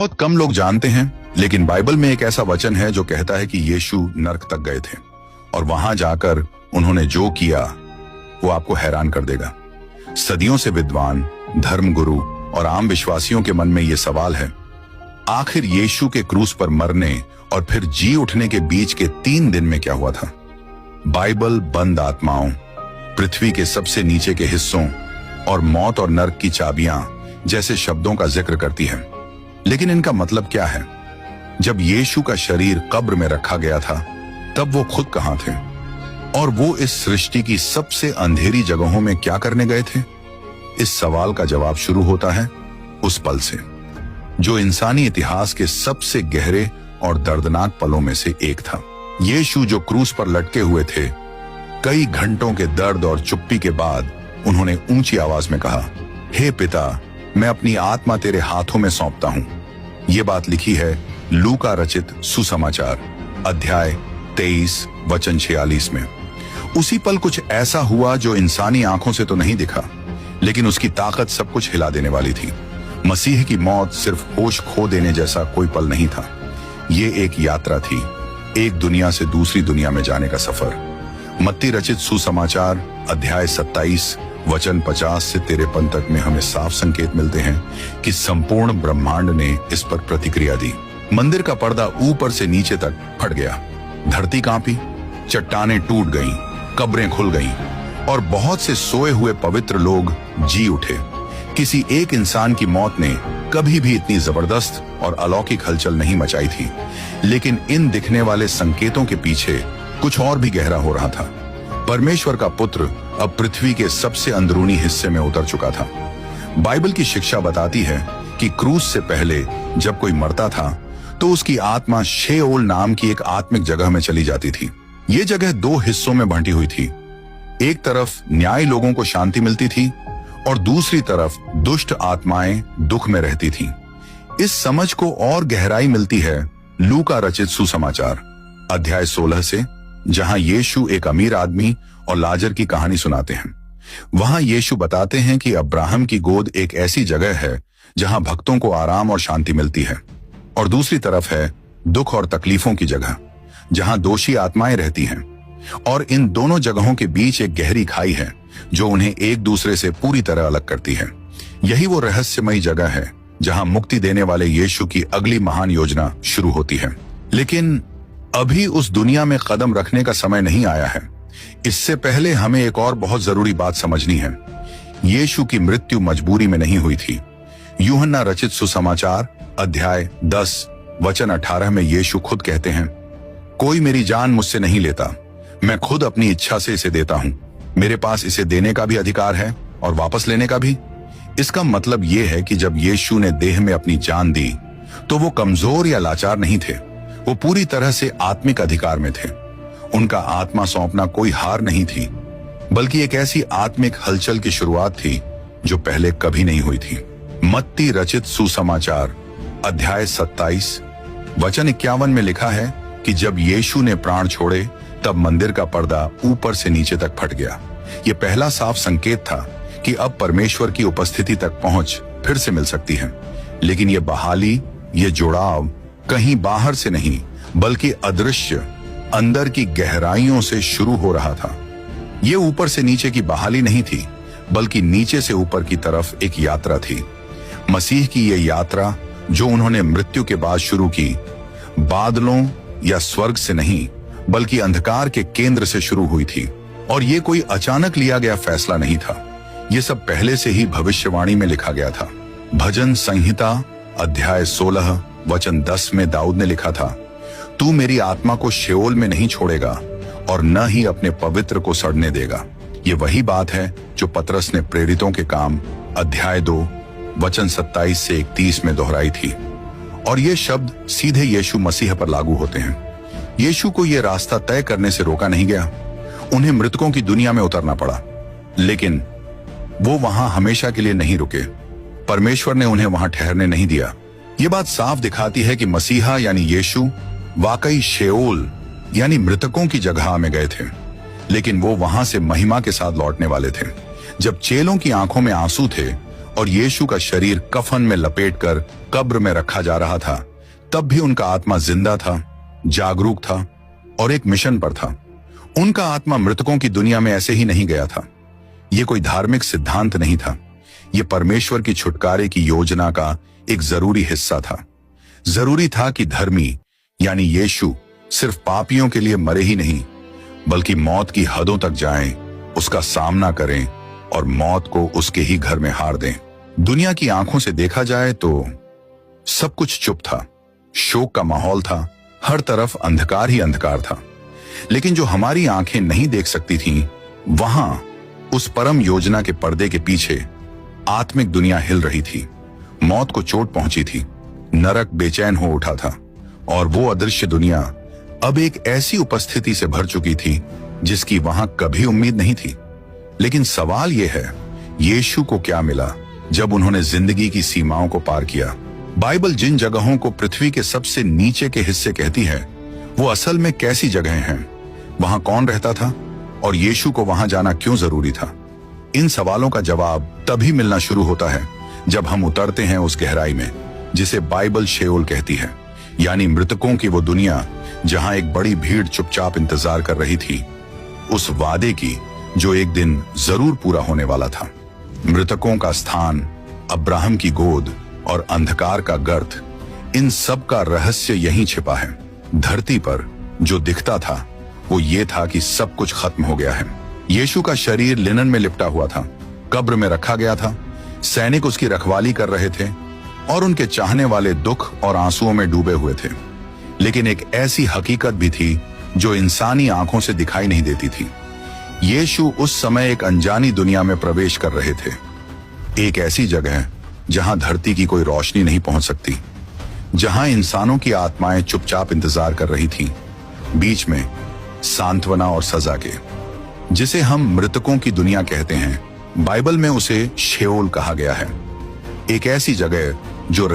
बहुत कम लोग जानते हैं, लेकिन बाइबल में एक ऐसा वचन है जो कहता है कि यीशु नर्क तक गए थे और वहां जाकर उन्होंने जो किया वो आपको हैरान कर देगा। सदियों से विद्वान, धर्मगुरु और आम विश्वासियों के मन में ये सवाल है, आखिर यीशु के क्रूस पर मरने और फिर जी उठने के बीच के 3 दिन में क्या हुआ था? बाइबल बंद आत्माओं, पृथ्वी के सबसे नीचे के हिस्सों और मौत और नर्क की चाबियां जैसे शब्दों का जिक्र करती है, लेकिन इनका मतलब क्या है? जब यीशु का शरीर कब्र में रखा गया था तब वो खुद कहां थे और वो इस सृष्टि की सबसे अंधेरी जगहों में क्या करने गए थे? इस सवाल का जवाब शुरू होता है उस पल से जो इंसानी इतिहास के सबसे गहरे और दर्दनाक पलों में से एक था। यीशु जो क्रूस पर लटके हुए थे, कई घंटों के दर्द और चुप्पी के बाद उन्होंने ऊंची आवाज में कहा, हे पिता, मैं अपनी आत्मा तेरे हाथों में सौंपता हूं। ये बात लिखी है लूका रचित सुसमाचार अध्याय 23 वचन 46 में। उसी पल कुछ ऐसा हुआ जो इंसानी आंखों से तो नहीं दिखा, लेकिन उसकी ताकत सब कुछ हिला देने वाली थी। मसीह की मौत सिर्फ होश खो देने जैसा कोई पल नहीं था, ये एक यात्रा थी, एक दुनिया से दूसरी दुनिया में जाने का सफर। मत्ती रचित सुसमाचार अध्याय 27 वचन 50 से 53 तक में हमें साफ संकेत मिलते हैं कि संपूर्ण ब्रह्मांड ने इस पर प्रतिक्रिया दी। मंदिर का पर्दा ऊपर से नीचे तक फट गया, धरती कांपी, चट्टानें टूट गईं, कब्रें खुल गईं और बहुत से सोए हुए पवित्र लोग जी उठे। किसी एक इंसान की मौत ने कभी भी इतनी जबरदस्त और अलौकिक हलचल नहीं मचाई थी, लेकिन इन दिखने वाले संकेतों के पीछे कुछ और भी गहरा हो रहा था। परमेश्वर का पुत्र अब पृथ्वी के सबसे अंदरूनी हिस्से में उतर चुका था। बाइबल की शिक्षा बताती है कि क्रूस से पहले जब कोई मरता था तो उसकी आत्मा शेओल नाम की एक आत्मिक जगह में चली जाती थी। ये जगह 2 हिस्सों में बंटी हुई थी। एक तरफ न्याय लोगों को शांति मिलती थी और दूसरी तरफ दुष्ट आत्माएं दुख में रहती थीं। इस समझ को और गहराई मिलती है लूका रचित सुसमाचार अध्याय 16 से, जहां यीशु एक अमीर आदमी और लाजर की कहानी सुनाते हैं। वहां यीशु बताते हैं कि अब्राहम की गोद एक ऐसी जगह है जहां भक्तों को आराम और शांति मिलती है, और दूसरी तरफ है दुख और तकलीफों की जगह जहां दोषी आत्माएं रहती हैं। और इन दोनों जगहों के बीच एक गहरी खाई है जो उन्हें एक दूसरे से पूरी तरह अलग करती है। यही वो रहस्यमयी जगह है जहां मुक्ति देने वाले यीशु की अगली महान योजना शुरू होती है। लेकिन अभी उस दुनिया में कदम रखने का समय नहीं आया है। इससे पहले हमें एक और बहुत जरूरी बात समझनी है। यीशु की मृत्यु मजबूरी में नहीं हुई थी। यूहन्ना रचित सुसमाचार अध्याय 10 वचन 18 में यीशु खुद कहते हैं, कोई मेरी जान मुझसे नहीं लेता, मैं खुद अपनी इच्छा से इसे देता हूं। मेरे पास इसे देने का भी अधिकार है और वापस लेने का भी। इसका मतलब यह है कि जब यीशु ने देह में अपनी जान दी तो वो कमजोर या लाचार नहीं थे, वो पूरी तरह से आत्मिक अधिकार में थे। उनका आत्मा सौंपना कोई हार नहीं थी, बल्कि एक ऐसी आत्मिक हलचल की शुरुआत थी जो पहले कभी नहीं हुई थी। मत्ती रचित सुसमाचार अध्याय 27 वचन 51 में लिखा है कि जब यीशु ने प्राण छोड़े तब मंदिर का पर्दा ऊपर से नीचे तक फट गया। यह पहला साफ संकेत था कि अब परमेश्वर की उपस्थिति तक पहुंच फिर से मिल सकती है। लेकिन यह बहाली, यह जुड़ाव कहीं बाहर से नहीं, बल्कि अदृश्य अंदर की गहराइयों से शुरू हो रहा था। यह ऊपर से नीचे की बहाली नहीं थी, बल्कि नीचे से ऊपर की तरफ एक यात्रा थी। मसीह की यह यात्रा जो उन्होंने मृत्यु के बाद शुरू की, बादलों या स्वर्ग से नहीं, बल्कि अंधकार के केंद्र से शुरू हुई थी। और यह कोई अचानक लिया गया फैसला नहीं था, यह सब पहले से ही भविष्यवाणी में लिखा गया था। भजन संहिता अध्याय 16 वचन 10 में दाऊद ने लिखा था, तू मेरी आत्मा को शेओल में नहीं छोड़ेगा और न ही अपने पवित्र को सड़ने देगा। ये वही बात है जो पतरस ने प्रेरितों के काम अध्याय 2 वचन 27 से 31 में दोहराई थी। और ये शब्द सीधे यीशु मसीह पर लागू होते हैं। यीशु को यह रास्ता तय करने से रोका नहीं गया, उन्हें मृतकों की दुनिया में उतरना पड़ा, लेकिन वो वहां हमेशा के लिए नहीं रुके। परमेश्वर ने उन्हें वहां ठहरने नहीं दिया। ये बात साफ दिखाती है कि मसीहा यानी यीशु वाकई शेओल यानी मृतकों की जगह में गए थे, लेकिन वो वहां से महिमा के साथ लौटने वाले थे। जब चेलों की आंखों में आंसू थे और यीशु का शरीर कफन में लपेटकर कब्र में रखा जा रहा था, तब भी उनका आत्मा जिंदा था, जागरूक था और एक मिशन पर था। उनका आत्मा मृतकों की दुनिया में ऐसे ही नहीं गया था। यह कोई धार्मिक सिद्धांत नहीं था, यह परमेश्वर की छुटकारे की योजना का एक जरूरी हिस्सा था। जरूरी था कि धर्मी यानी यीशु सिर्फ पापियों के लिए मरे ही नहीं, बल्कि मौत की हदों तक जाएं, उसका सामना करें और मौत को उसके ही घर में हार दें। दुनिया की आंखों से देखा जाए तो सब कुछ चुप था, शोक का माहौल था, हर तरफ अंधकार ही अंधकार था। लेकिन जो हमारी आंखें नहीं देख सकती थीं, वहां उस परम योजना के पर्दे के पीछे आत्मिक दुनिया हिल रही थी। मौत को चोट पहुंची थी, नरक बेचैन हो उठा था और वो अदृश्य दुनिया अब एक ऐसी उपस्थिति से भर चुकी थी जिसकी वहां कभी उम्मीद नहीं थी। लेकिन सवाल यह है, यीशु को क्या मिला जब उन्होंने जिंदगी की सीमाओं को पार किया? बाइबल जिन जगहों को पृथ्वी के सबसे नीचे के हिस्से कहती है, वो असल में कैसी जगहें हैं? वहां कौन रहता था और यीशु को वहां जाना क्यों जरूरी था? इन सवालों का जवाब तभी मिलना शुरू होता है जब हम उतरते हैं उस गहराई में जिसे बाइबल शेओल कहती है, यानी मृतकों की वो दुनिया जहां एक बड़ी भीड़ चुपचाप इंतजार कर रही थी उस वादे की जो एक दिन जरूर पूरा होने वाला था। मृतकों का स्थान, अब्राहम की गोद और अंधकार का गर्त, इन सब का रहस्य यहीं छिपा है। धरती पर जो दिखता था वो ये था कि सब कुछ खत्म हो गया है। यीशु का शरीर लिनन में लिपटा हुआ था, कब्र में रखा गया था, सैनिक उसकी रखवाली कर रहे थे और उनके चाहने वाले दुख और आंसुओं में डूबे हुए थे। लेकिन एक ऐसी हकीकत भी थी जो इंसानी आंखों से दिखाई नहीं देती थी। यीशु उस समय एक अनजानी दुनिया में प्रवेश कर रहे थे, एक ऐसी जगह जहां धरती की कोई रोशनी नहीं पहुंच सकती, जहां इंसानों की आत्माएं चुपचाप इंतजार कर रही थीं, बीच में सांत्वना और सजा के। जिसे हम मृतकों की दुनिया कहते हैं, बाइबल में उसे शेओल कहा गया है, एक ऐसी जगह जो